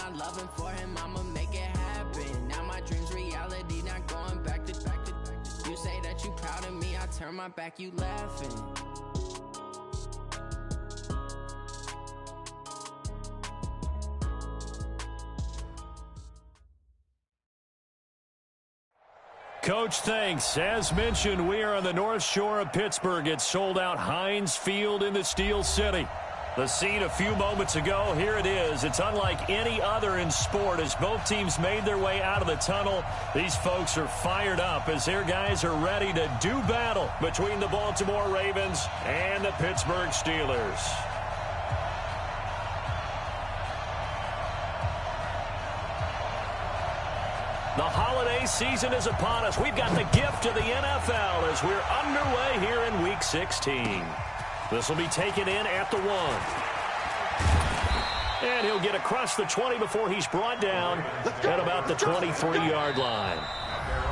my loving for him, I'ma make it happen. Now my dreams reality, not going back to. You say that you proud of me, I turn my back, you laughing. Coach, thanks. As mentioned, we are on the North Shore of Pittsburgh. It's sold out Heinz Field in the Steel City. The scene a few moments ago, here it is. It's unlike any other in sport as both teams made their way out of the tunnel. These folks are fired up as their guys are ready to do battle between the Baltimore Ravens and the Pittsburgh Steelers. The holiday season is upon us. We've got the gift of the NFL as we're underway here in Week 16. This will be taken in at the 1. And he'll get across the 20 before he's brought down at about the 23-yard line.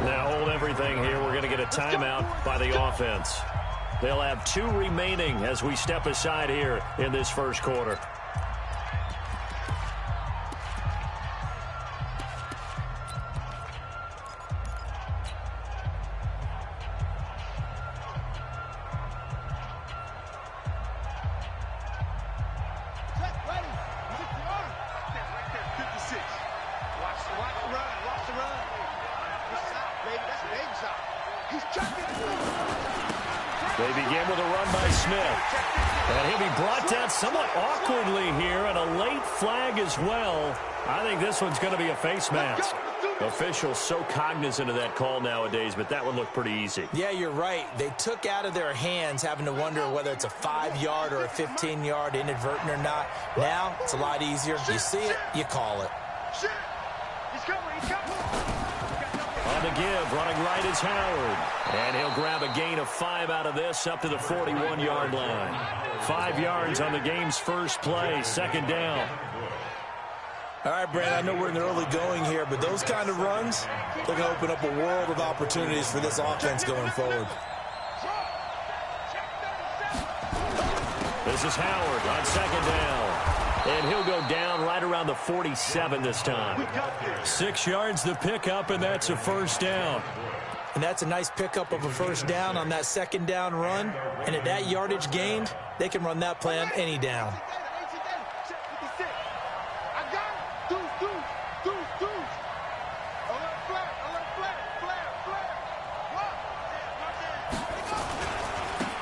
Now hold everything here. We're going to get a timeout by the offense. They'll have 2 remaining as we step aside here in this first quarter. They begin with a run by Smith. And he'll be brought down somewhat awkwardly here, and a late flag as well. I think this one's going to be a face mask. Officials so cognizant of that call nowadays, but that one looked pretty easy. Yeah, you're right. They took out of their hands having to wonder whether it's a 5-yard or a 15-yard inadvertent or not. Now, it's a lot easier. You see it, you call it. On the give, running right is Howard. And he'll grab a gain of 5 out of this up to the 41-yard line. 5 yards on the game's first play, second down. All right, Brad, I know we're in the early going here, but those kind of runs, they're going to open up a world of opportunities for this offense going forward. This is Howard on second down. And he'll go down right around the 47 this time. 6 yards the pickup, and that's a first down. And that's a nice pickup of a first down on that second down run. And at that yardage gained, they can run that play on any down.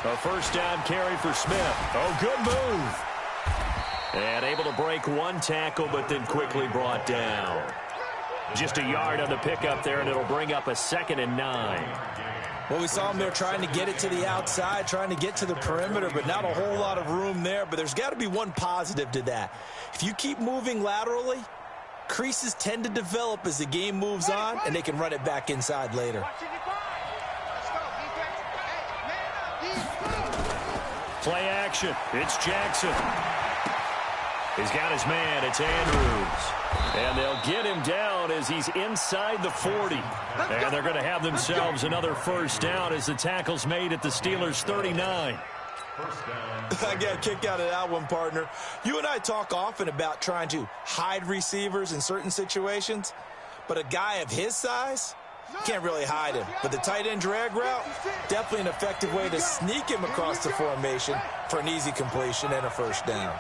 A first down carry for Smith. Oh, good move. And able to break one tackle, but then quickly brought down. Just a yard on the pickup there, and it'll bring up a 2nd and 9. Well, we saw him there trying to get it to the outside, trying to get to the perimeter, but not a whole lot of room there. But there's got to be one positive to that. If you keep moving laterally, creases tend to develop as the game moves on, and they can run it back inside later. Play action. It's Jackson. He's got his man. It's Andrews. And they'll get him down as he's inside the 40. And they're going to have themselves another first down as the tackle's made at the Steelers' 39. I got a kick out of that one, partner. You and I talk often about trying to hide receivers in certain situations, but a guy of his size, can't really hide him. But the tight end drag route, definitely an effective way to sneak him across the formation for an easy completion and a first down.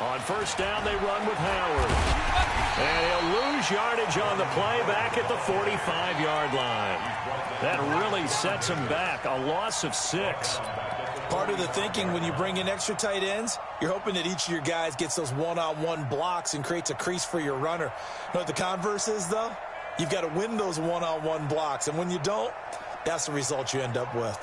On first down, they run with Howard. And he'll lose yardage on the play back at the 45-yard line. That really sets him back. A loss of 6. Part of the thinking when you bring in extra tight ends, you're hoping that each of your guys gets those one-on-one blocks and creates a crease for your runner. You know what the converse is, though? You've got to win those one-on-one blocks. And when you don't, that's the result you end up with.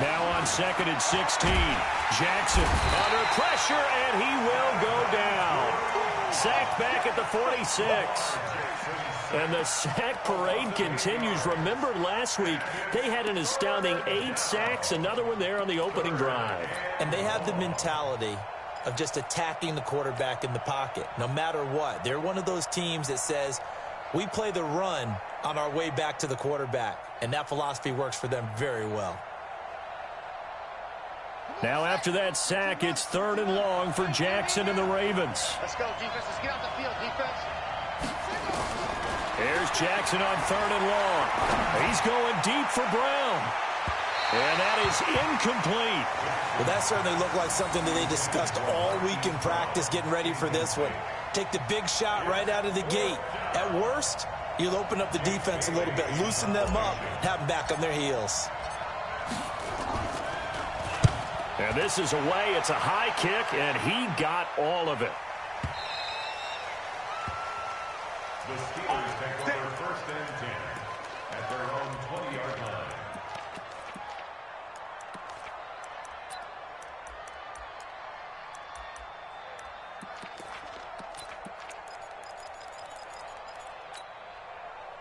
Now on 2nd and 16. Jackson under pressure, and he will go down. Sacked back at the 46. And the sack parade continues. Remember last week, they had an astounding 8 sacks, another one there on the opening drive. And they have the mentality of just attacking the quarterback in the pocket, no matter what. They're one of those teams that says, we play the run on our way back to the quarterback, and that philosophy works for them very well. Now after that sack, it's 3rd and long for Jackson and the Ravens. Let's go, defense. Let's get out the field, defense. Here's Jackson on 3rd and long. He's going deep for Brown. And that is incomplete. Well, that certainly looked like something that they discussed all week in practice getting ready for this one. Take the big shot right out of the gate. At worst, you'll open up the defense a little bit, loosen them up, have them back on their heels. And this is away. It's a high kick, and he got all of it. The Steelers take over 1st and 10 at their own 20-yard line.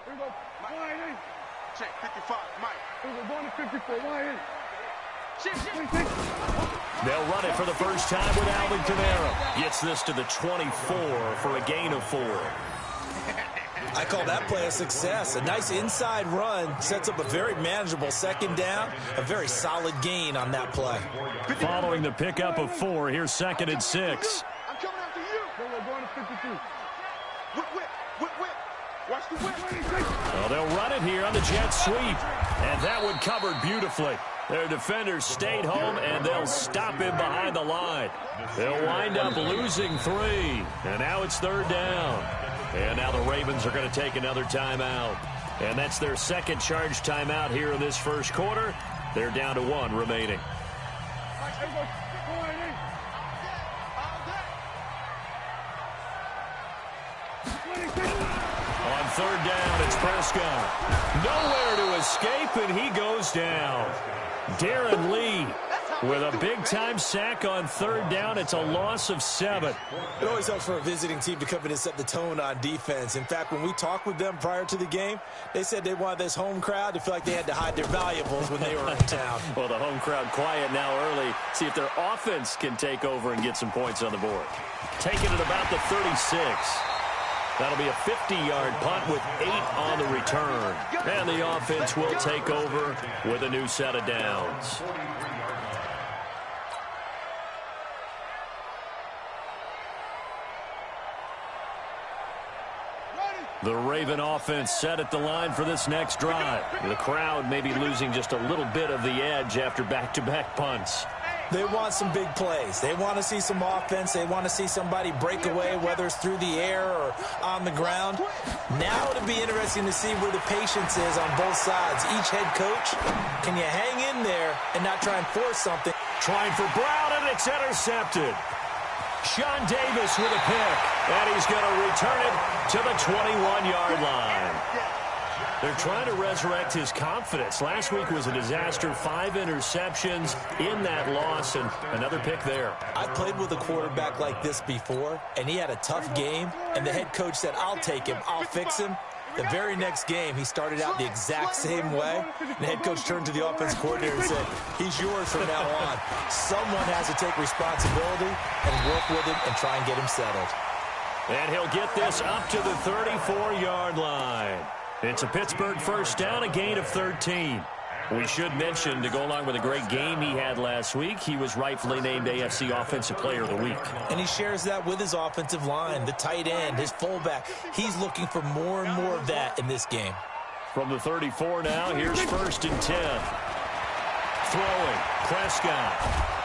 Here we go. Wide in. Check, 55, Mike. Here we go, going to 54, wide in. They'll run it for the first time with Alvin Kamara. Gets this to the 24 for a gain of 4. I call that play a success. A nice inside run sets up a very manageable 2nd down. A very solid gain on that play. Following the pickup of 4, here's 2nd and 6. I'm coming after you. We're going to 52. Whip. Watch the whip. Well, they'll run it here on the jet sweep. And that one covered beautifully. Their defenders stayed home, and they'll stop him behind the line. They'll wind up losing 3. And now it's 3rd down. And now the Ravens are going to take another timeout. And that's their 2nd charge timeout here in this 1st quarter. They're down to 1 remaining. On 3rd down, it's Prescott. Nowhere to escape, and he goes down. Darren Lee with a big-time sack on 3rd down. It's a loss of 7. It always helps for a visiting team to come in and set the tone on defense. In fact, when we talked with them prior to the game, they said they wanted this home crowd to feel like they had to hide their valuables when they were in town. Well, the home crowd quiet now early. See if their offense can take over and get some points on the board. Taking it about the 36. That'll be a 50-yard punt with 8 on the return. And the offense will take over with a new set of downs. The Raven offense set at the line for this next drive. The crowd may be losing just a little bit of the edge after back-to-back punts. They want some big plays. They want to see some offense. They want to see somebody break away, whether it's through the air or on the ground. Now it'll be interesting to see where the patience is on both sides. Each head coach, can you hang in there and not try and force something? Trying for Brown, and it's intercepted. Sean Davis with a pick, and he's going to return it to the 21-yard line. They're trying to resurrect his confidence. Last week was a disaster. 5 interceptions in that loss, and another pick there. I've played with a quarterback like this before, and he had a tough game, and the head coach said, I'll take him, I'll fix him. The very next game, he started out the exact same way. The head coach turned to the offense coordinator and said, he's yours from now on. Someone has to take responsibility and work with him and try and get him settled. And he'll get this up to the 34-yard line. It's a Pittsburgh 1st down, a gain of 13. We should mention, to go along with a great game he had last week, he was rightfully named AFC Offensive Player of the Week. And he shares that with his offensive line, the tight end, his fullback. He's looking for more and more of that in this game. From the 34 now, here's 1st and 10. Throwing, Prescott.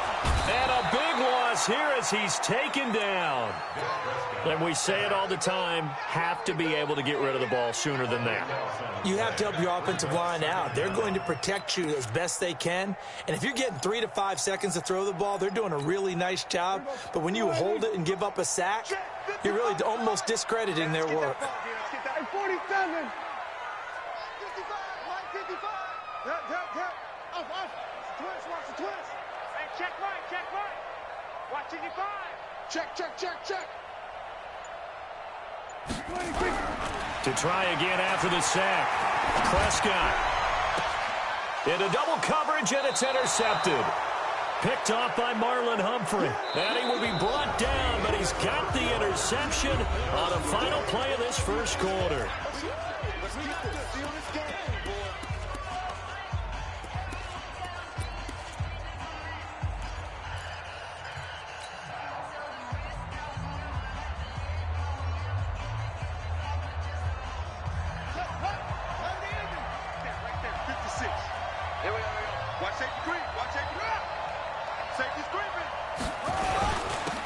And a big loss here as he's taken down. And we say it all the time, have to be able to get rid of the ball sooner than that. You have to help your offensive line out. They're going to protect you as best they can. And if you're getting 3 to 5 seconds to throw the ball, they're doing a really nice job. But when you hold it and give up a sack, you're really almost discrediting their work. 47. 55, 55. Off. Twist, watch the twist. Hey, check right. Watch 55. Check. To try again after the sack. Prescott. Into double coverage, and it's intercepted. Picked off by Marlon Humphrey. And he will be brought down, but he's got the interception on the final play of this first quarter.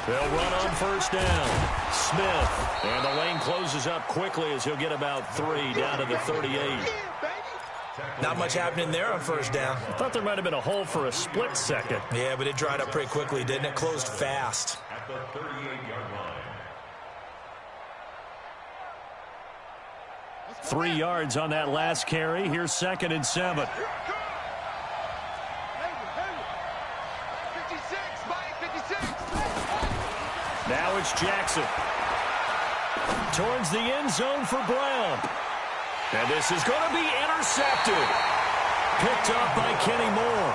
They'll run on first down. Smith. And the lane closes up quickly as he'll get about 3 down to the 38. Not much happening there on first down. I thought there might have been a hole for a split second. Yeah, but it dried up pretty quickly, didn't it? Closed fast. At the 38-yard line. 3 yards on that last carry. Here's 2nd and 7. Now it's Jackson. Towards the end zone for Brown. And this is going to be intercepted. Picked up by Kenny Moore.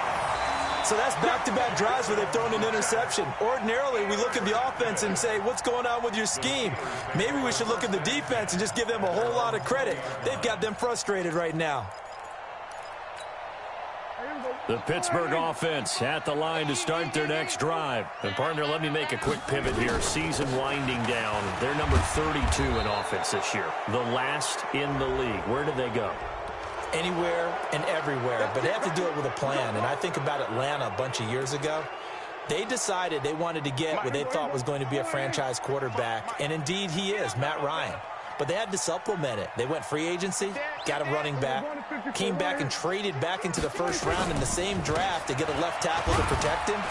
So that's back-to-back drives where they've thrown an interception. Ordinarily, we look at the offense and say, what's going on with your scheme? Maybe we should look at the defense and just give them a whole lot of credit. They've got them frustrated right now. The Pittsburgh offense at the line to start their next drive. And, partner, let me make a quick pivot here. Season winding down. They're number 32 in offense this year. The last in the league. Where do they go? Anywhere and everywhere, but they have to do it with a plan. And I think about Atlanta a bunch of years ago. They decided they wanted to get what they thought was going to be a franchise quarterback, and indeed he is, Matt Ryan. But they had to supplement it. They went free agency, got a running back, came back and traded back into the first round in the same draft to get a left tackle to protect him,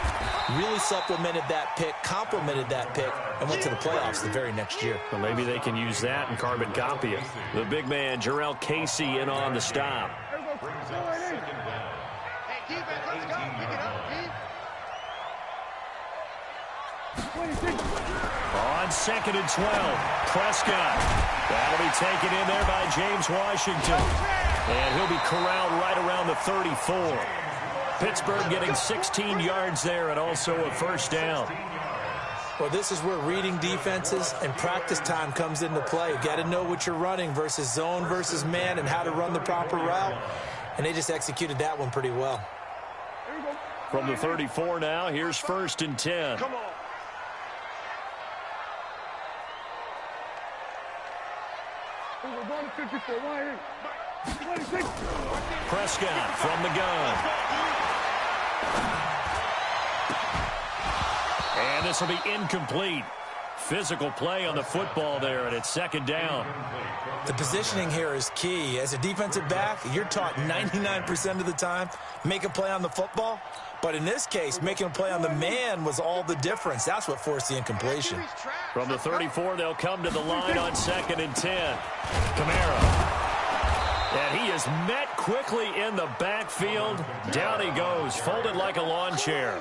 really supplemented that pick, complemented that pick, and went to the playoffs the very next year. Well, maybe they can use that and carbon copy it. The big man, Jarrell Casey, in on the stop. Brings up 2nd down. Hey, defense, let's go. Pick it up, D. On 2nd and 12, Prescott. That'll be taken in there by James Washington. And he'll be corralled right around the 34. Pittsburgh getting 16 yards there and also a first down. Well, this is where reading defenses and practice time comes into play. You got to know what you're running versus zone versus man and how to run the proper route. And they just executed that one pretty well. From the 34 now, here's 1st and 10. Come on. Prescott from the gun. And this will be incomplete. Physical play on the football there, and it's 2nd down. The positioning here is key. As a defensive back, you're taught 99% of the time, make a play on the football. But in this case, making a play on the man was all the difference. That's what forced the incompletion. From the 34, they'll come to the line on 2nd and 10. Kamara. And he is met quickly in the backfield. Down he goes, folded like a lawn chair.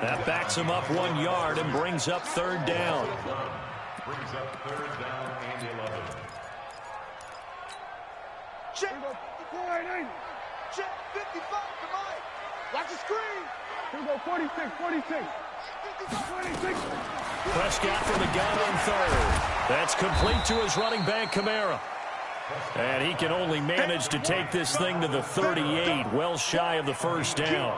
That backs him up 1 yard and brings up 3rd down. Brings up 3rd down and 11. Check. Check. 55 to Mike. Watch the screen. Here we go. 46. Prescott from the gun on 3rd. That's complete to his running back, Kamara. And he can only manage to take this thing to the 38, well shy of the first down.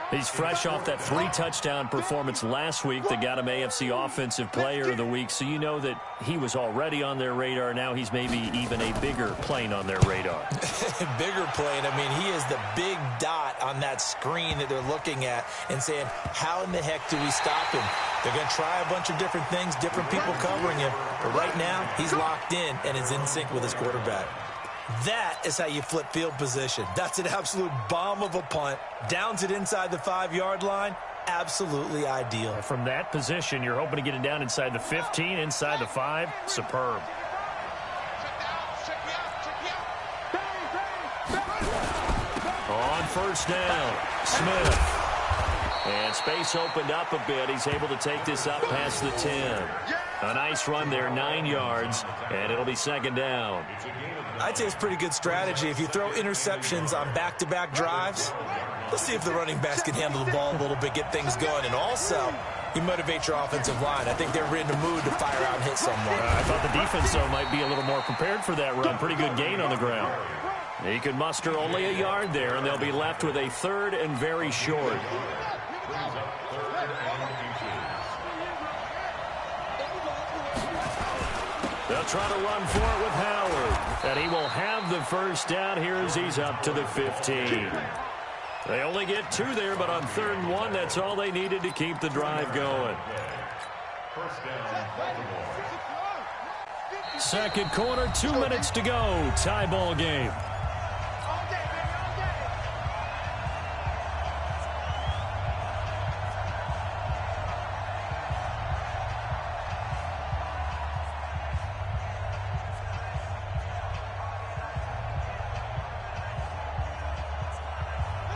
He's fresh off that 3-touchdown performance last week that got him AFC Offensive Player of the Week, so you know that he was already on their radar. Now he's maybe even a bigger plane on their radar. Bigger plane. I mean, he is the big dot on that screen that they're looking at and saying, how in the heck do we stop him? They're going to try a bunch of different things, different people covering him. But right now, he's locked in and is in sync with his quarterback. That is how you flip field position. That's an absolute bomb of a punt. Downs it inside the 5-yard line. Absolutely ideal. From that position, you're hoping to get it down inside the 15, inside the 5. Superb. On first down, Smith. And space opened up a bit. He's able to take this up past the 10. A nice run there, 9 yards, and it'll be second down. I'd say it's pretty good strategy. If you throw interceptions on back-to-back drives, let's see if the running backs can handle the ball a little bit, get things going, and also you motivate your offensive line. I think they're in the mood to fire out and hit someone. I thought the defense, though, might be a little more prepared for that run. Pretty good gain on the ground. He could muster only a yard there, and they'll be left with a third and very short. They'll try to run for it with Howard, and he will have the first down here as he's up to the 15. They only get 2 there, but on 3rd and 1, that's all they needed to keep the drive going. First down, Baltimore. Second quarter, 2 minutes to go. Tie ball game.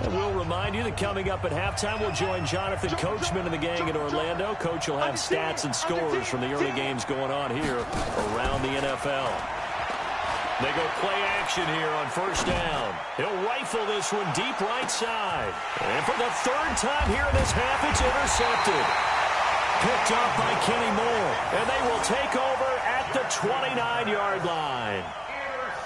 And we'll remind you that coming up at halftime, we'll join Jonathan Coachman and the gang in Orlando. Coach will have stats and scores from the early games going on here around the NFL. They go play action here on first down. He'll rifle this one deep right side. And for the 3rd time here in this half, it's intercepted. Picked up by Kenny Moore. And they will take over at the 29-yard line.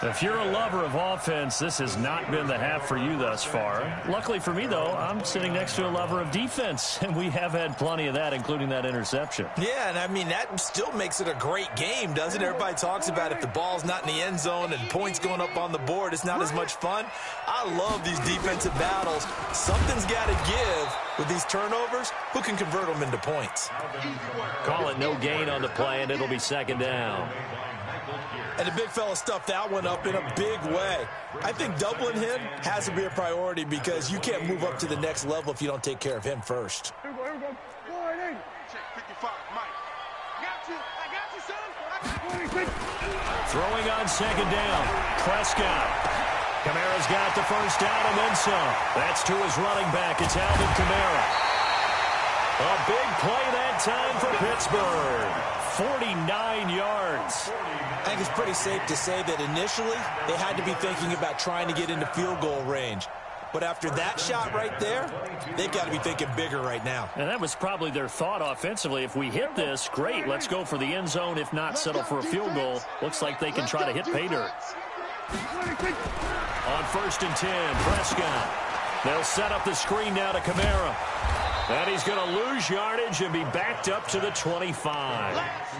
If you're a lover of offense, this has not been the half for you thus far. Luckily for me, though, I'm sitting next to a lover of defense, and we have had plenty of that, including that interception. Yeah, and I mean, that still makes it a great game, doesn't it? Everybody talks about if the ball's not in the end zone and points going up on the board, it's not as much fun. I love these defensive battles. Something's got to give with these turnovers. Who can convert them into points? Call it no gain on the play, and it'll be second down. And the big fella stuffed that one up in a big way. I think doubling him has to be a priority because you can't move up to the next level if you don't take care of him first. Here we go. 480. Check 55, Mike. I got you, son. Throwing on second down. Prescott. Kamara's got the first down and then some. That's to his running back. It's Alvin Kamara. A big play that time for Pittsburgh. 49 yards. I think it's pretty safe to say that initially they had to be thinking about trying to get into field goal range. But after that shot right there, they've got to be thinking bigger right now. And that was probably their thought offensively. If we hit this, great, let's go for the end zone. If not, settle for a field goal. Looks like they can try to hit pay dirt. On 1st and 10, Prescott. They'll set up the screen now to Kamara. And he's going to lose yardage and be backed up to the 25.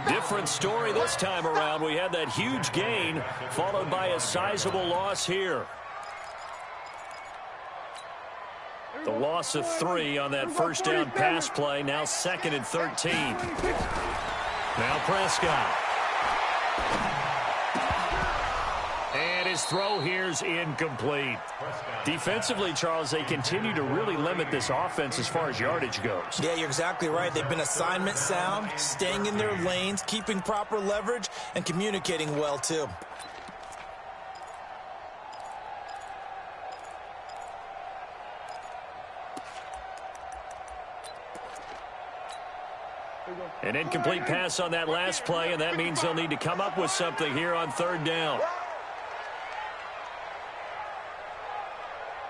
Different story this time around. We had that huge gain followed by a sizable loss here. The loss of 3 on that first down pass play. Now 2nd and 13. Now Prescott. And his throw here's incomplete. Defensively, Charles, they continue to really limit this offense as far as yardage goes. Yeah, you're exactly right. They've been assignment sound, staying in their lanes, keeping proper leverage, and communicating well, too. An incomplete pass on that last play, and that means they'll need to come up with something here on 3rd down.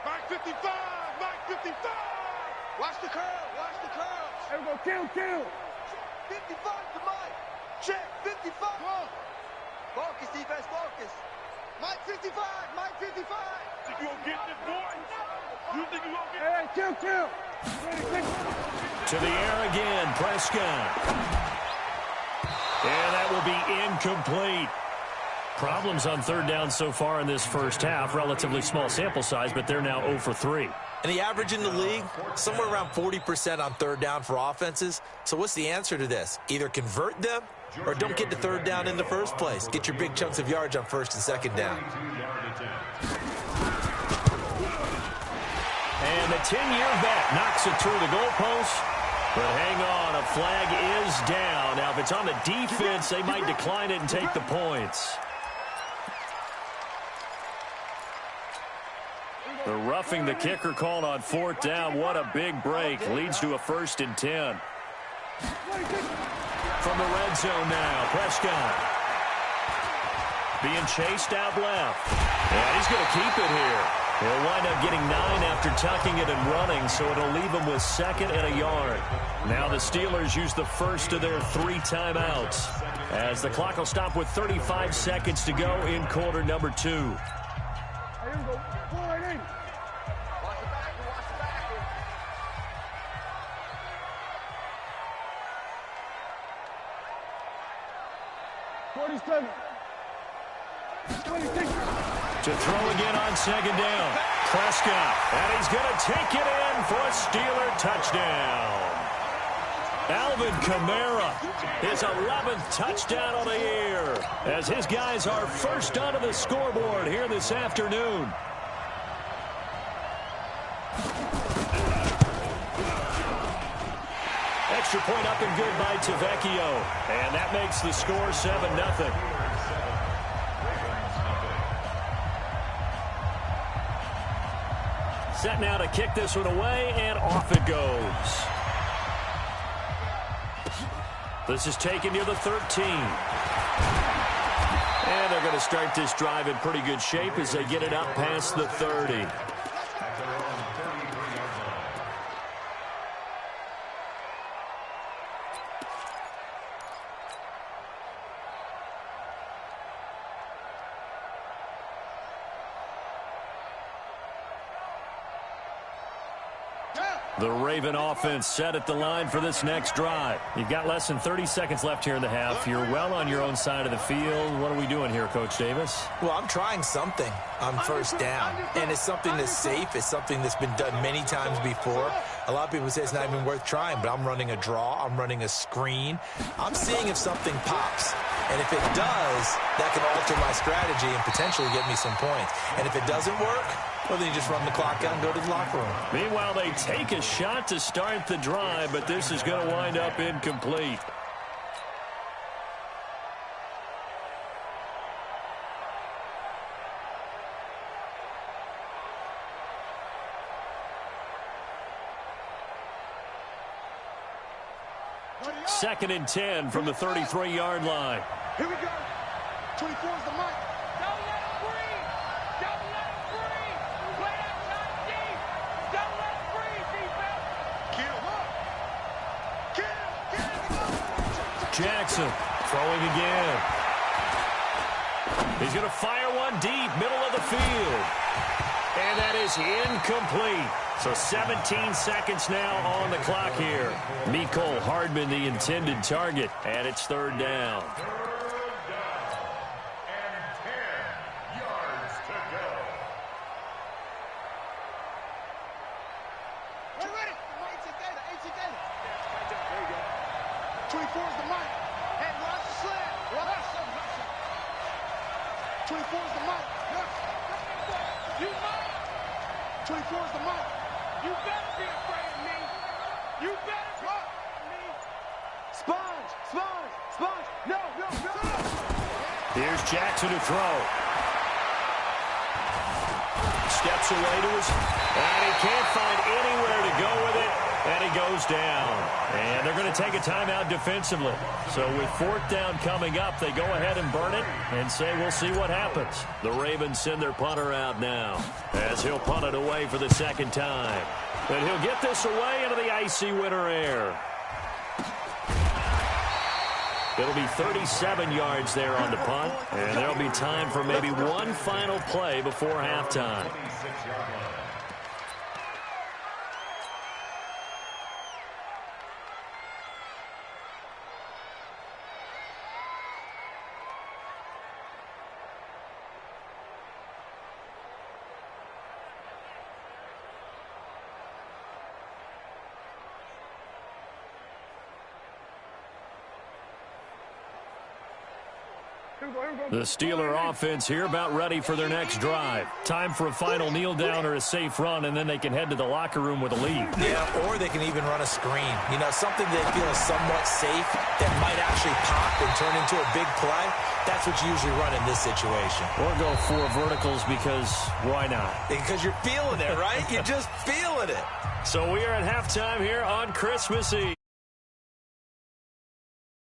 Mike 55. Watch the curl. Here we go. Kill. 55 to Mike. Check 55. Focus, defense, focus. Mike 55. Think you gonna get this, boy? You think you gonna get it? Hey, kill. To the air again, Prescott. And that will be incomplete. Problems on 3rd down so far in this first half. Relatively small sample size, but they're now 0 for 3. And the average in the league, somewhere around 40% on 3rd down for offenses. So what's the answer to this? Either convert them or don't get to 3rd down in the first place. Get your big chunks of yards on 1st and 2nd down. And the 10-year vet knocks it through the goalpost. But hang on, a flag is down. Now, if it's on the defense, they might decline it and take the points. The roughing the kicker called on 4th down. What a big break. Leads to a 1st and 10. From the red zone now, Prescott. Being chased out left. And he's going to keep it here. He'll wind up getting 9 after tucking it and running, so it'll leave him with 2nd and a yard. Now the Steelers use the first of their 3 timeouts, as the clock will stop with 35 seconds to go in quarter number 2. Here we go. Pull right in. Watch the back. Watch the back. 47. 26. To throw again on 2nd down. Prescott, and he's going to take it in for a Steeler touchdown. Alvin Kamara, his 11th touchdown on the year, as his guys are first onto the scoreboard here this afternoon. Extra point up and good by Tavecchio, and that makes the score 7-0. Set now to kick this one away, and off it goes. This is taken near the 13. And they're going to start this drive in pretty good shape as they get it up past the 30. The Raven offense set at the line for this next drive. You've got less than 30 seconds left here in the half. You're well on your own side of the field. What are we doing here, Coach Davis? Well, I'm trying something on first down, and it's something that's safe. It's something that's been done many times before. A lot of people say it's not even worth trying, but I'm running a draw. I'm running a screen. I'm seeing if something pops. And if it does, that can alter my strategy and potentially get me some points. And if it doesn't work, well, then you just run the clock out and go to the locker room. Meanwhile, they take a shot to start the drive, but this is going to wind up incomplete. Second and 10 from the 33-yard line. Here we go. 24 is the mark. Don't let him breathe. Don't let him breathe. Play that shot deep. Don't let him breathe, defense. Kill him up. Kill. Jackson throwing again. He's going to fire one deep, middle of the field. And that is incomplete. So 17 seconds now on the clock here. Mecole Hardman, the intended target, and it's 3rd down. And 10 yards to go. We're ready. 24 is the mark. And watch the slam. 24 is the mark. You might. 24 is the mark. You better be afraid of me. You better be afraid of me. Sponge. No. Here's Jackson to throw. Steps away to his, and he can't find anywhere to go with it, and he goes down. And they're going to take a timeout defensively. So with 4th down coming up, they go ahead and burn it and say, we'll see what happens. The Ravens send their punter out now as he'll punt it away for the 2nd time. And he'll get this away into the icy winter air. It'll be 37 yards there on the punt, and there'll be time for maybe one final play before halftime. The Steeler offense here about ready for their next drive. Time for a final kneel down or a safe run, and then they can head to the locker room with a lead. Yeah, or they can even run a screen. You know, something they feel is somewhat safe that might actually pop and turn into a big play. That's what you usually run in this situation. Or go 4 verticals because why not? Because you're feeling it, right? You're just feeling it. So we are at halftime here on Christmas Eve.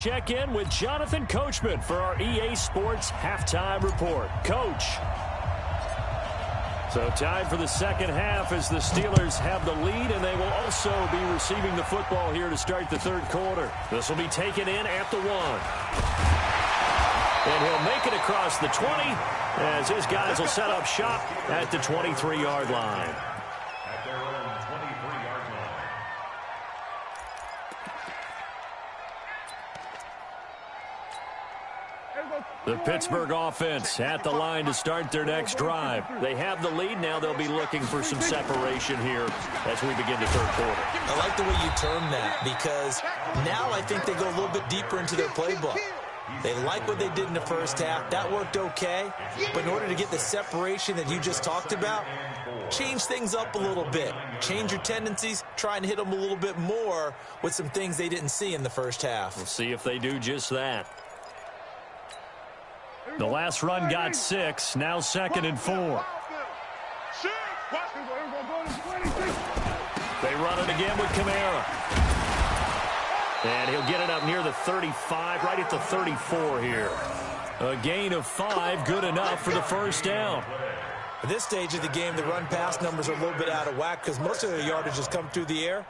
Check in with Jonathan Coachman for our EA Sports Halftime Report. Coach. So time for the second half as the Steelers have the lead, and they will also be receiving the football here to start the third quarter. This will be taken in at the 1. And he'll make it across the 20 as his guys will set up shop at the 23-yard line. At their own 23-yard line. The Pittsburgh offense at the line to start their next drive. They have the lead. Now they'll be looking for some separation here as we begin the third quarter. I like the way you term that because now I think they go a little bit deeper into their playbook. They like what they did in the first half. That worked okay. But in order to get the separation that you just talked about, change things up a little bit. Change your tendencies. Try and hit them a little bit more with some things they didn't see in the first half. We'll see if they do just that. The last run got 6. Now 2nd and 4. They run it again with Kamara. And he'll get it up near the 35, right at the 34 here. A gain of 5, good enough for the first down. At this stage of the game, the run-pass numbers are a little bit out of whack because most of their yardage has come through the air.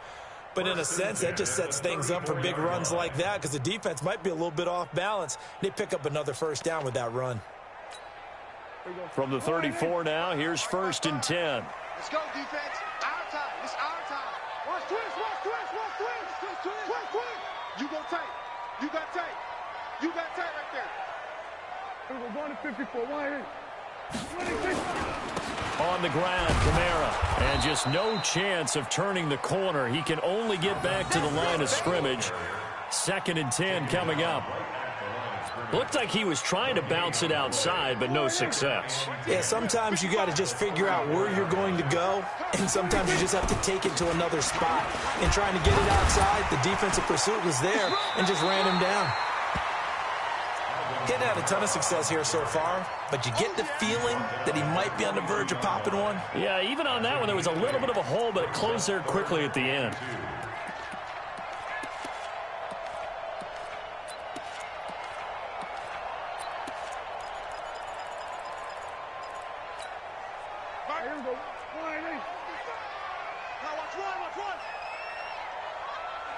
But in a sense, that just sets things up for big runs like that because the defense might be a little bit off balance. They pick up another first down with that run. From the 34 now, here's 1st and 10. Let's go, defense. Our time. It's our time. Watch twist. You go tight. You got tight. You got tight right there. We're going to 54. 26. On the ground, Kamara. And just no chance of turning the corner. He can only get back to the line of scrimmage. 2nd and 10 coming up. Looked like he was trying to bounce it outside, but no success. Yeah, sometimes you got to just figure out where you're going to go, and sometimes you just have to take it to another spot. And trying to get it outside, the defensive pursuit was there and just ran him down. Getting had a ton of success here so far, but you get the feeling that he might be on the verge of popping one. Yeah, even on that one, there was a little bit of a hole, but it closed there quickly at the end.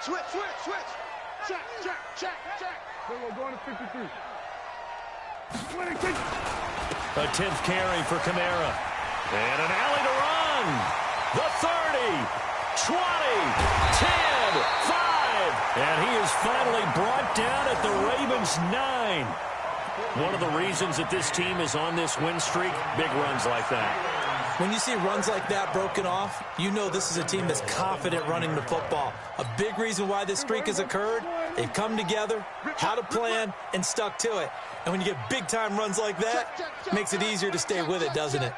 Switch. Check. Then we're going to 53. A 10th carry for Kamara. And an alley to run. The 30, 20, 10, 5. And he is finally brought down at the Ravens' 9. One of the reasons that this team is on this win streak, big runs like that. When you see runs like that broken off, you know this is a team that's confident running the football. A big reason why this streak has occurred, they've come together, had a plan, and stuck to it. And when you get big-time runs like that, it makes it easier to stay with it, doesn't it?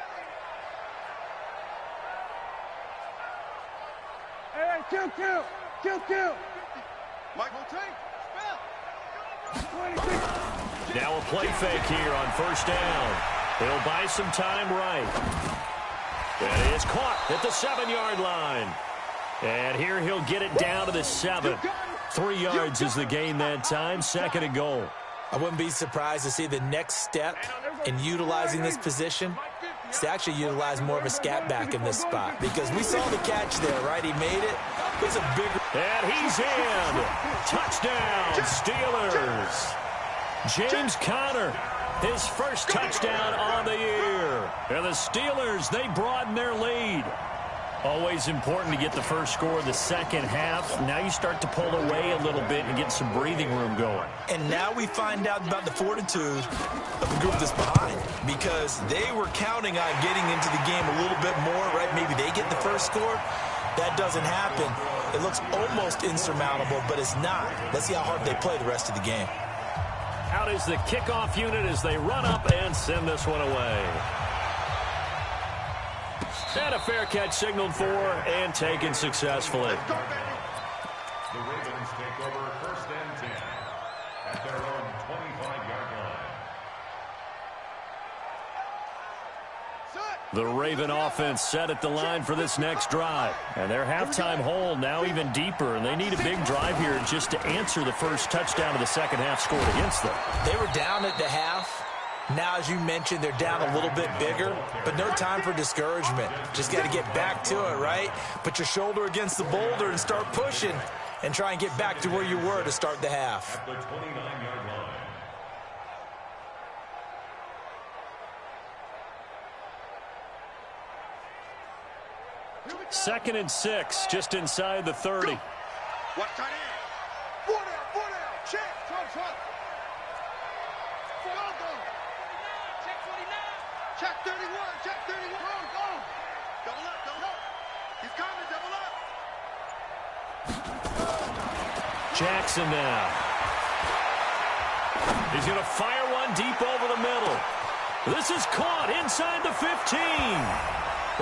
Hey, kill. Michael Tank, spell. Now a play fake here on 1st down. He'll buy some time right. And it's caught at the 7-yard line. And here he'll get it down to the 7. 3 yards is the gain that time. 2nd and goal. I wouldn't be surprised to see the next step in utilizing this position is to actually utilize more of a scat back in this spot. Because we saw the catch there, right? He made it. It's a bigger... And he's in. Touchdown, Steelers. James Conner. His first touchdown on the year. And the Steelers, they broaden their lead. Always important to get the first score of the second half. Now you start to pull away a little bit and get some breathing room going. And now we find out about the fortitude of the group that's behind. Because they were counting on getting into the game a little bit more, right? Maybe they get the first score. That doesn't happen. It looks almost insurmountable, but it's not. Let's see how hard they play the rest of the game. Out is the kickoff unit as they run up and send this one away. And a fair catch signaled for and taken successfully. The Ravens take over 1st and 10 at their own 25-yard line. Set. The Raven offense set at the line for this next drive. And their halftime hole now even deeper, and they need a big drive here just to answer the first touchdown of the second half scored against them. They were down at the half. Now, as you mentioned, they're down a little bit bigger, but no time for discouragement. Just got to get back to it, right? Put your shoulder against the boulder and start pushing and try and get back to where you were to start the half. At the 29-yard line. Second and 6, just inside the 30. Watch tight end. 4 down, check. Front. Go. Check 31, go. Double up. He's coming, double up. Jackson now. He's going to fire one deep over the middle. This is caught inside the 15.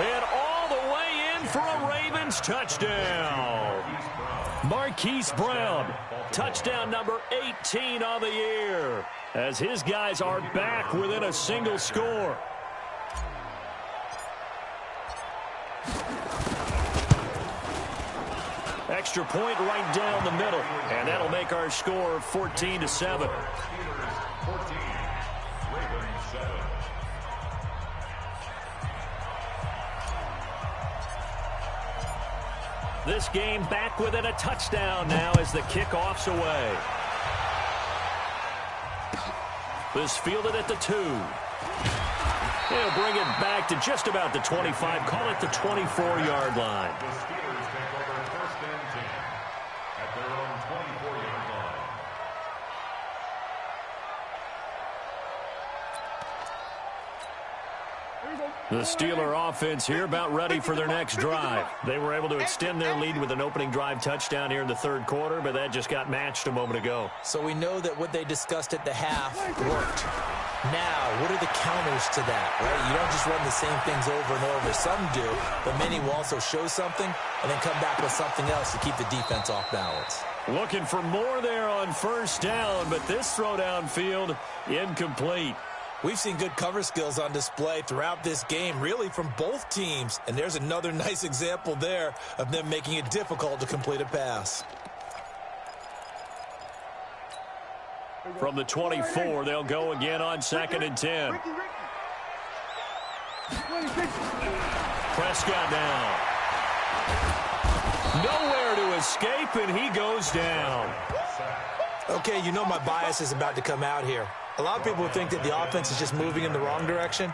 And all the way in for a Ravens touchdown. Marquise Brown, touchdown number 18 on the year, as his guys are back within a single score. Extra point right down the middle, and that'll make our score 14-7. This game back within a touchdown now as the kickoff's away. This fielded at the 2. They'll bring it back to just about the 25, call it the 24-yard line. The Steelers take over first and 10 at their own 24-yard line. The Steeler offense here about ready for their next drive. They were able to extend their lead with an opening drive touchdown here in the third quarter, but that just got matched a moment ago. So we know that what they discussed at the half worked. Now, what are the counters to that, right? You don't just run the same things over and over. Some do, but many will also show something and then come back with something else to keep the defense off balance. Looking for more there on first down, but this throw downfield incomplete. We've seen good cover skills on display throughout this game, really from both teams. And there's another nice example there of them making it difficult to complete a pass. From the 24, they'll go again on second and 10. Prescott now. Nowhere to escape, and he goes down. Okay, you know my bias is about to come out here. A lot of people think that the offense is just moving in the wrong direction.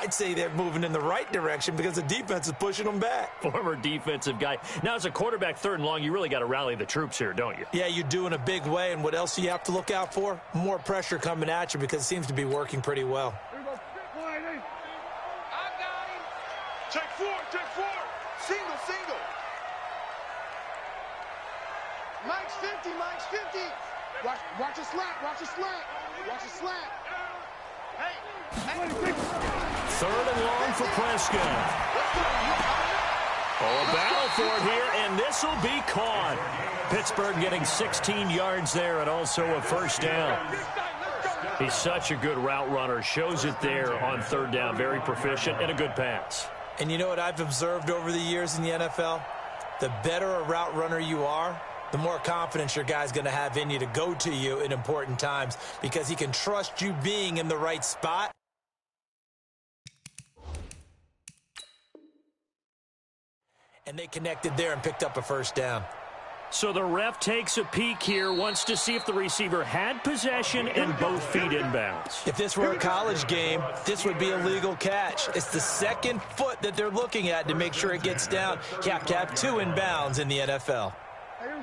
I'd say they're moving in the right direction because the defense is pushing them back. Former defensive guy. Now, as a quarterback, third and long, you really got to rally the troops here, don't you? Yeah, you do in a big way. And what else do you have to look out for? More pressure coming at you because it seems to be working pretty well. I got him. Check four. Single. Mike's 50. Watch a slant. Hey. Third and long for Prescott. Oh, a battle for it here, and this will be caught. Pittsburgh getting 16 yards there and also a first down. He's such a good route runner. Shows it there on third down. Very proficient and a good pass. And you know what I've observed over the years in the NFL? The better a route runner you are, the more confidence your guy's going to have in you to go to you in important times because he can trust you being in the right spot. And they connected there and picked up a first down. So the ref takes a peek here, wants to see if the receiver had possession and both feet inbounds. If this were a college game, this would be a legal catch. It's the second foot that they're looking at to make sure it gets down. You have to have 2 inbounds in the NFL.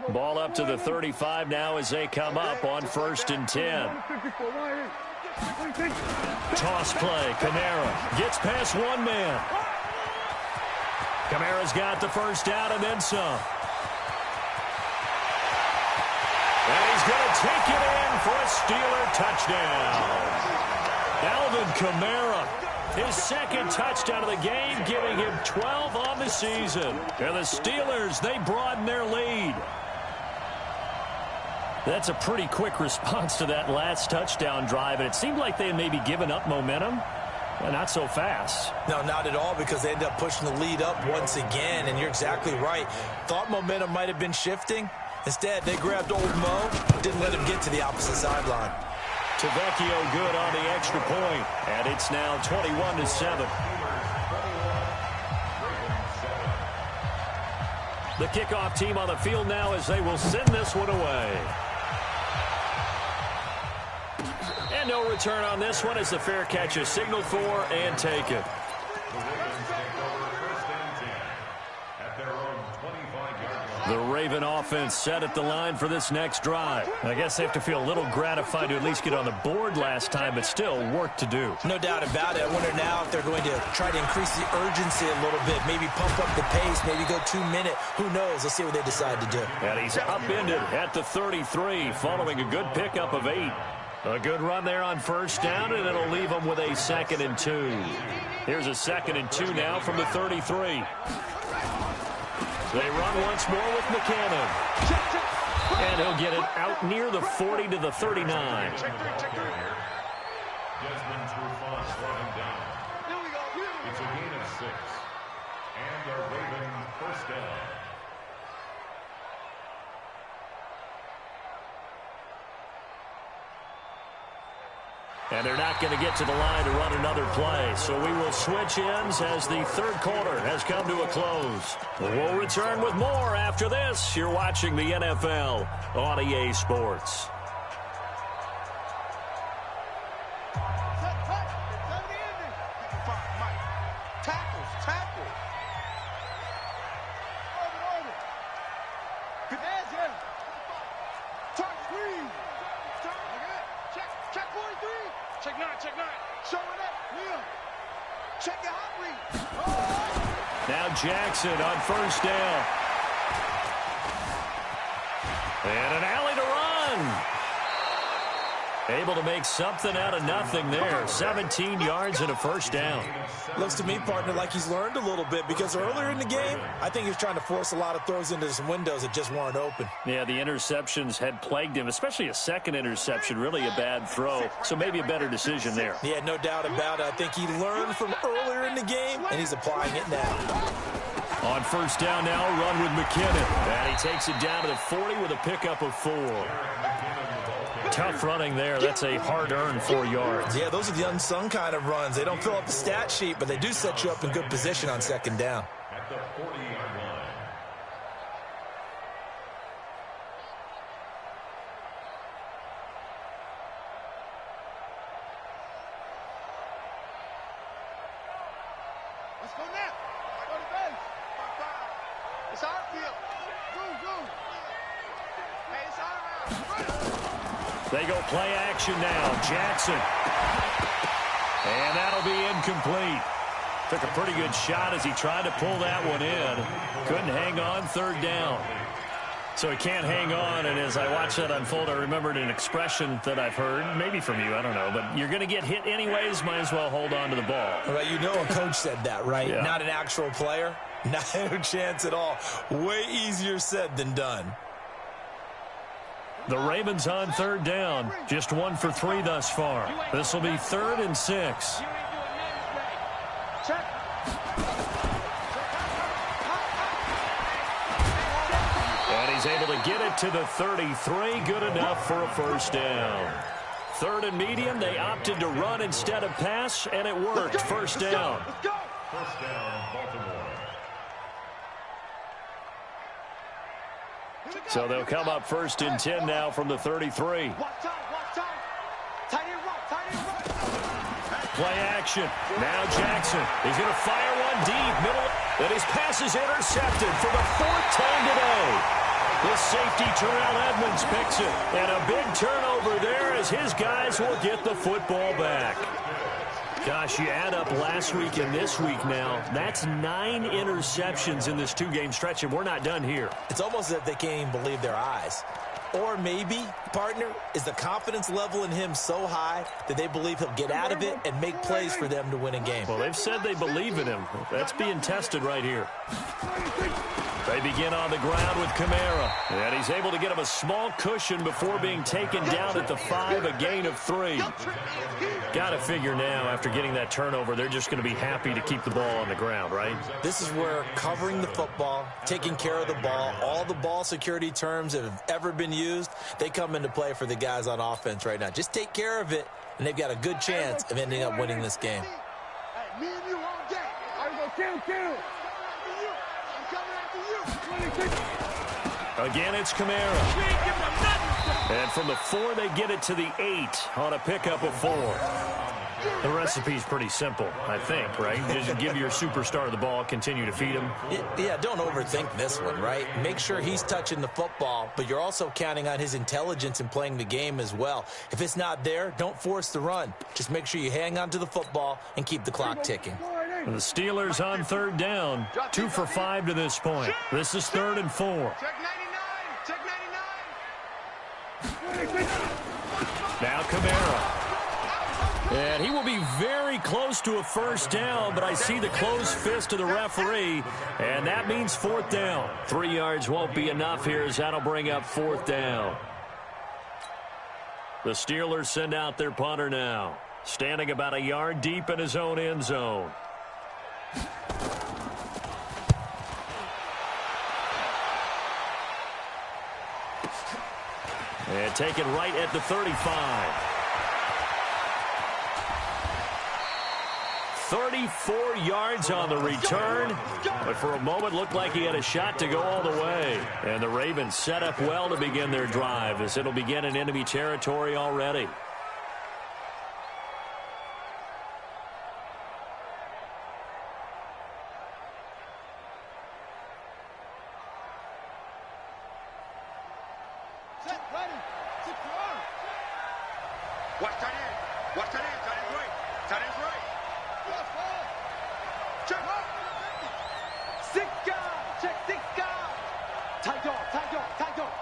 Ball up to the 35 now as they come up on first and 10. Toss play. Kamara gets past one man. Kamara's got the first down and then some. And he's going to take it in for a Steeler touchdown. Alvin Kamara, his second touchdown of the game, giving him 12 on the season. And the Steelers, they broaden their lead. That's a pretty quick response to that last touchdown drive, and it seemed like they had maybe given up momentum. Well, not so fast. No, not at all, because they end up pushing the lead up once again, and you're exactly right. Thought momentum might have been shifting. Instead, they grabbed old Mo, didn't let him get to the opposite sideline. Tavecchio good on the extra point, and it's now 21-7. The kickoff team on the field now as they will send this one away. And no return on this one as the fair catch is signaled for and taken. The Raven offense set at the line for this next drive. I guess they have to feel a little gratified to at least get on the board last time, but still work to do. No doubt about it. I wonder now if they're going to try to increase the urgency a little bit, maybe pump up the pace, maybe go 2-minute. Who knows? Let's see what they decide to do. And he's upended at the 33 following a good pickup of 8. A good run there on first down, and it'll leave them with a 2nd and 2. Here's a 2nd and 2 now from the 33. They run once more with McKinnon. And he'll get it out near the 40 to the 39. Desmond Trufant running down. It's a gain of 6. And a Raven first down. And they're not going to get to the line to run another play. So we will switch ends as the third quarter has come to a close. We'll return with more after this. You're watching the NFL on EA Sports. Now Jackson on first down. And an alley to run. Able to make something out of nothing there. 17 yards and a first down. Looks to me, partner, like he's learned a little bit, because earlier in the game, I think he was trying to force a lot of throws into some windows that just weren't open. Yeah, the interceptions had plagued him, especially a second interception, really a bad throw. So maybe a better decision there. Yeah, no doubt about it. I think he learned from earlier in the game, and he's applying it now. On first down now, run with McKinnon. And he takes it down to the 40 with a pickup of 4. Tough running there. That's a hard-earned 4 yards. Yeah, those are the unsung kind of runs. They don't fill up the stat sheet, but they do set you up in good position on second down. At the 40-yard line. Let's go now. Go to base. It's our field. Go. Hey, it's our round. They go play action now. Jackson. And that'll be incomplete. Took a pretty good shot as he tried to pull that one in. Couldn't hang on third down. So he can't hang on, and as I watched that unfold, I remembered an expression that I've heard, maybe from you, I don't know, but you're going to get hit anyways, might as well hold on to the ball. Well, you know a coach said that, right? Yeah. Not an actual player. No chance at all. Way easier said than done. The Ravens on third down. Just 1 for 3 thus far. This will be 3rd and 6. And he's able to get it to the 33. Good enough for a first down. 3rd and medium. They opted to run instead of pass, and it worked. First down. First down, Baltimore. So they'll come up 1st and 10 now from the 33. Play action. Now Jackson. He's going to fire one deep. Middle. And his pass is intercepted for the 4th time today. The safety, Terrell Edmonds, picks it. And a big turnover there as his guys will get the football back. Gosh, you add up last week and this week now. That's 9 interceptions in this 2-game stretch, and we're not done here. It's almost as if they can't even believe their eyes. Or maybe, partner, is the confidence level in him so high that they believe he'll get out of it and make plays for them to win a game. Well, they've said they believe in him. That's being tested right here. They begin on the ground with Kamara. And he's able to get him a small cushion before being taken down at the 5, a gain of 3. Got to figure now, after getting that turnover, they're just going to be happy to keep the ball on the ground, right? This is where covering the football, taking care of the ball, all the ball security terms that have ever been used, they come into play for the guys on offense right now. Just take care of it, and they've got a good chance of ending up winning this game. Hey, me and you all day. I'm going to kill. Again, it's Kamara. And from the 4, they get it to the 8 on a pickup of 4. The recipe's pretty simple, I think, right? Just give your superstar the ball, continue to feed him. Yeah, don't overthink this one, right? Make sure he's touching the football, but you're also counting on his intelligence in playing the game as well. If it's not there, don't force the run. Just make sure you hang on to the football and keep the clock ticking. And the Steelers on 3rd down, 2 for 5 to this point. This is 3rd and 4. Check 99. Check 99. Now Kamara. And he will be very close to a first down, but I see the closed fist of the referee, and that means 4th down. 3 yards won't be enough here, as that'll bring up 4th down. The Steelers send out their punter now, standing about a yard deep in his own end zone. And taken right at the 35. 34 yards on the return, but for a moment looked like he had a shot to go all the way. And the Ravens set up well to begin their drive, as it'll begin in enemy territory already. Watch tight end. Watch tight end. Tight end's right. Tight end's right. Check up. 6 guard. Check 6 guard. Tight dog. Tight dog. Tight dog.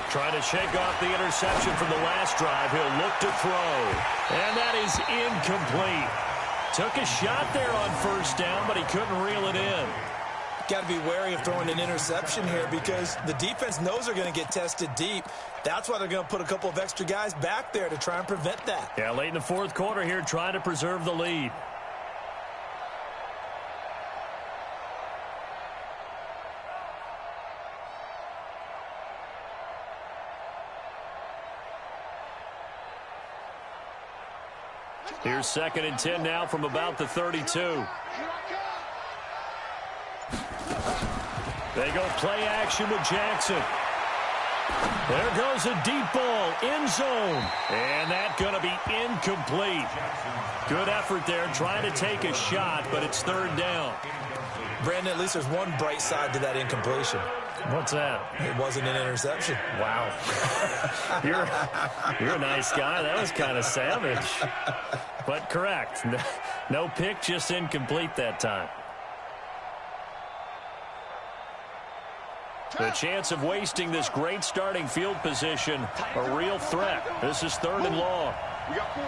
Trying to shake off the interception from the last drive. He'll look to throw. And that is incomplete. Took a shot there on first down, but he couldn't reel it in. Got to be wary of throwing an interception here, because the defense knows they're going to get tested deep. That's why they're going to put a couple of extra guys back there to try and prevent that. Yeah, late in the 4th quarter here, trying to preserve the lead. Here's 2nd and 10 now from about the 32. They go play action with Jackson. There goes a deep ball, end zone. And that's going to be incomplete. Good effort there, trying to take a shot, but it's 3rd down. Brandon, at least there's one bright side to that incompletion. What's that? It wasn't an interception. Wow. You're a nice guy. That was kind of savage. But correct. No pick, just incomplete that time. The chance of wasting this great starting field position, a real threat. This is 3rd and long. We got 4.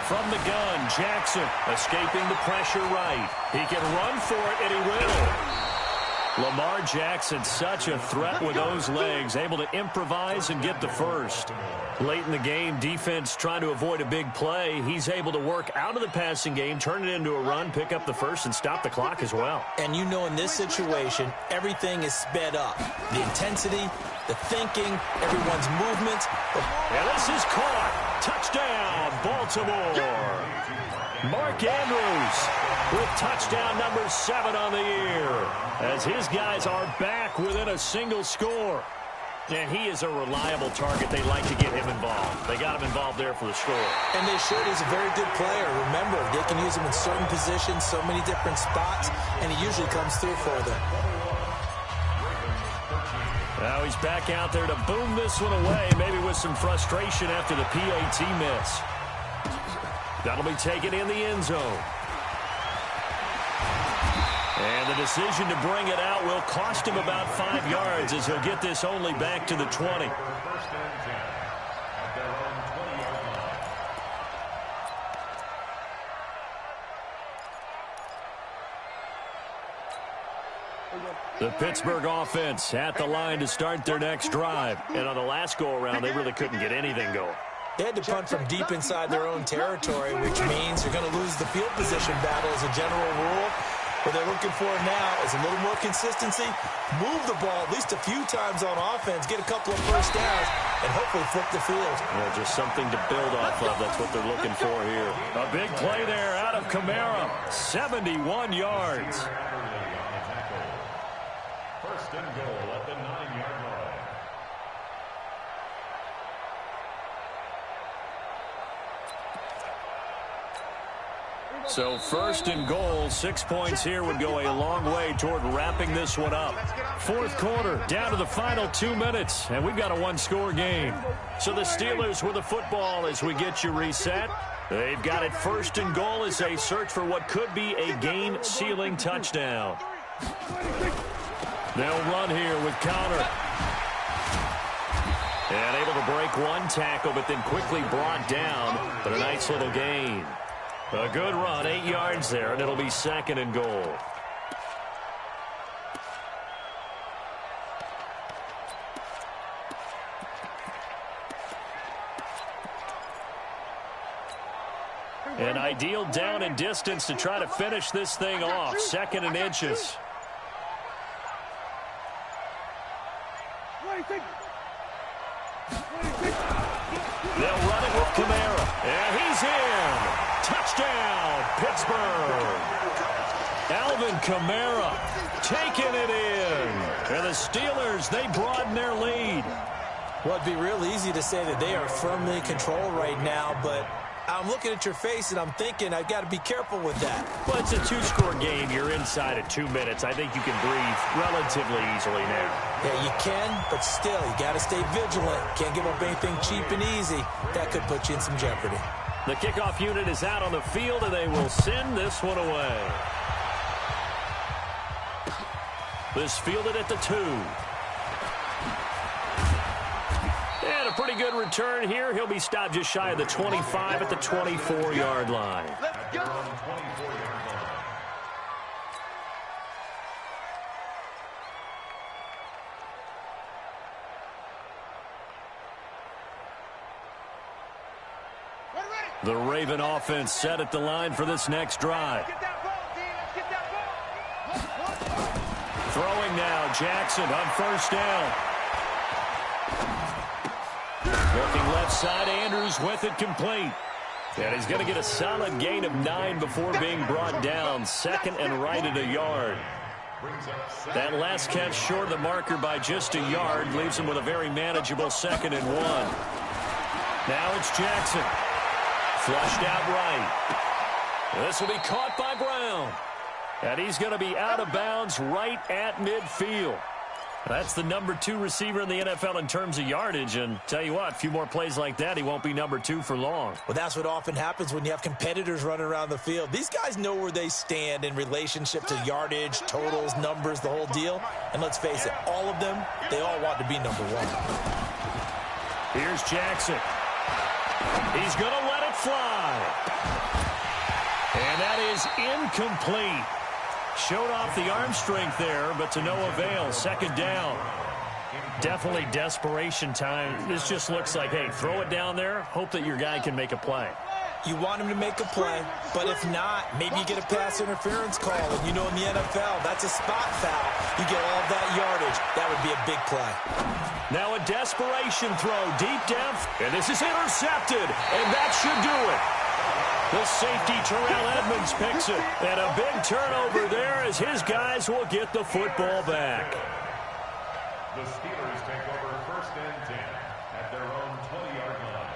From the gun, Jackson escaping the pressure right. He can run for it, and he will. Lamar Jackson, such a threat with those legs, able to improvise and get the first. Late in the game, defense trying to avoid a big play. He's able to work out of the passing game, turn it into a run, pick up the first, and stop the clock as well. And you know, in this situation, everything is sped up. The intensity, the thinking, everyone's movements. And this is caught. Touchdown, Baltimore. Mark Andrews with touchdown number 7 on the year, as his guys are back within a single score. And he is a reliable target. They like to get him involved. They got him involved there for the score. And they should. He's a very good player. Remember, they can use him in certain positions, so many different spots, and he usually comes through for them. Now he's back out there to boom this one away, maybe with some frustration after the PAT miss. That'll be taken in the end zone. And the decision to bring it out will cost him about 5 yards as he'll get this only back to the 20. First and 10 at their own 20-yard line. The Pittsburgh offense at the line to start their next drive. And on the last go-around, they really couldn't get anything going. They had to punt from deep inside their own territory, which means they're going to lose the field position battle as a general rule. What they're looking for now is a little more consistency, move the ball at least a few times on offense, get a couple of first downs, and hopefully flip the field. Yeah, just something to build off of. That's what they're looking for here. A big play there out of Kamara, 71 yards. First and goal at the 9-yard line. So first and goal, 6 points here would go a long way toward wrapping this one up. Fourth quarter, down to the final 2 minutes, and we've got a one-score game. So the Steelers with the football as we get you reset. They've got it first and goal as they search for what could be a game-sealing touchdown. They'll run here with Connor. And able to break one tackle, but then quickly brought down. But a nice little gain. A good run, 8 yards there, and it'll be second and goal. An ideal down and distance to try to finish this thing off. Second and inches. They'll run it with Kamara. And he's in. Touchdown, Pittsburgh. Alvin Kamara taking it in. And the Steelers, they broaden their lead. Well, it'd be real easy to say that they are firmly in control right now, but I'm looking at your face and I'm thinking I've got to be careful with that. Well, it's a two-score game. You're inside of 2 minutes. I think you can breathe relatively easily now. Yeah, you can, but still, you got to stay vigilant. Can't give up anything cheap and easy. That could put you in some jeopardy. The kickoff unit is out on the field, and they will send this one away. This fielded at the 2. And a pretty good return here. He'll be stopped just shy of the 25 at the 24-yard line. Let's go. 24-yard line. The Raven offense set at the line for this next drive. Throwing now, Jackson on first down. Looking left side, Andrews with it complete. And he's going to get a solid gain of 9 before being brought down. Second and right at a yard. That last catch short of the marker by just a yard leaves him with a very manageable 2nd and 1. Now it's Jackson. Flushed out right. This will be caught by Brown. And he's going to be out of bounds right at midfield. That's the number 2 receiver in the NFL in terms of yardage. And tell you what, a few more plays like that, he won't be number 2 for long. Well, that's what often happens when you have competitors running around the field. These guys know where they stand in relationship to yardage, totals, numbers, the whole deal. And let's face it, all of them, they all want to be number 1. Here's Jackson. He's going to let it fly. And that is incomplete. Showed off the arm strength there, but to no avail. Second down. Definitely desperation time. This just looks like, hey, throw it down there, hope that your guy can make a play. You want him to make a play, but if not, maybe you get a pass interference call. And you know in the NFL, that's a spot foul. You get all of that yardage. That would be a big play. Now a desperation throw, deep depth, and this is intercepted, and that should do it. The safety, Terrell Edmonds, picks it, and a big turnover there as his guys will get the football back. The Steelers take over first and 10 at their own 20-yard line.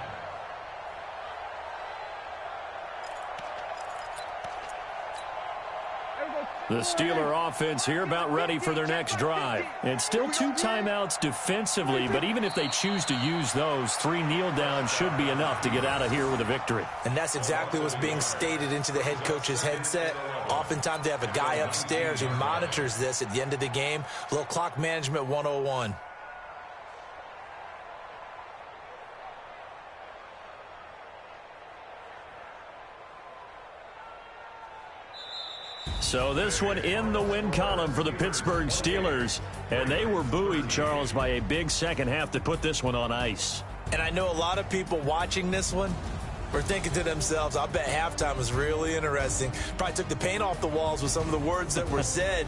The Steeler offense here about ready for their next drive. And still 2 timeouts defensively, but even if they choose to use those, 3 kneel downs should be enough to get out of here with a victory. And that's exactly what's being stated into the head coach's headset. Oftentimes they have a guy upstairs who monitors this at the end of the game. A little clock management 101. So this one in the win column for the Pittsburgh Steelers. And they were buoyed, Charles, by a big second half to put this one on ice. And I know a lot of people watching this one were thinking to themselves, I bet halftime was really interesting. Probably took the paint off the walls with some of the words that were said.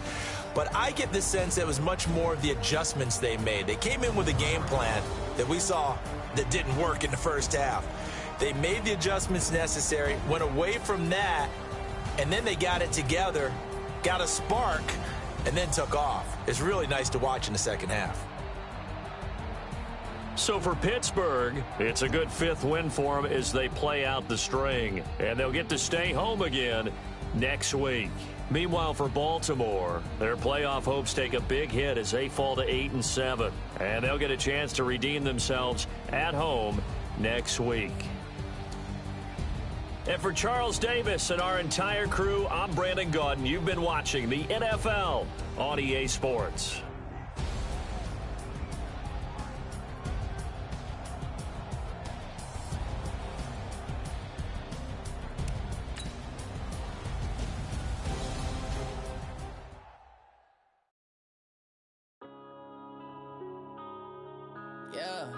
But I get the sense it was much more of the adjustments they made. They came in with a game plan that we saw that didn't work in the first half. They made the adjustments necessary, went away from that, and then they got it together, got a spark, and then took off. It's really nice to watch in the second half. So for Pittsburgh, it's a good 5th win for them as they play out the string. And they'll get to stay home again next week. Meanwhile, for Baltimore, their playoff hopes take a big hit as they fall to 8-7. And they'll get a chance to redeem themselves at home next week. And for Charles Davis and our entire crew, I'm Brandon Gaudin. You've been watching the NFL on EA Sports. Yeah.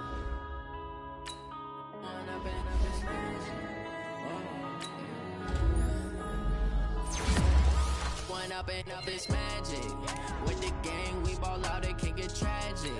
Up and up is magic. With the gang, we ball out, it can get tragic.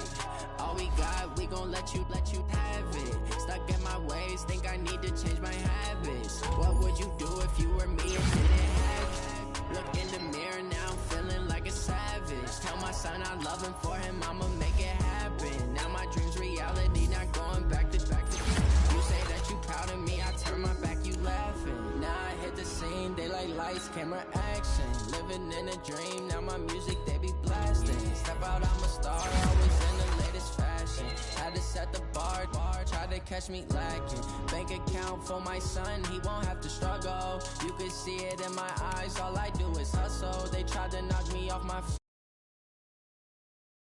All we got, we gon' let you have it. Stuck in my ways, think I need to change my habits. What would you do if you were me and didn't have it? Look in the mirror, now I'm feeling like a savage. Tell my son I love him, for him I'ma make it happen. Now my dream's reality, not going back to. You say that you proud of me, I turn my back, you laughing. Now I hit the scene, they like lights, camera, action. Living in a dream, now my music they be blasting. Step out, I'm a star, always in the latest fashion. Had to set the bar, try to catch me lacking. Bank account for my son, he won't have to struggle. You can see it in my eyes, all I do is hustle. They tried to knock me off my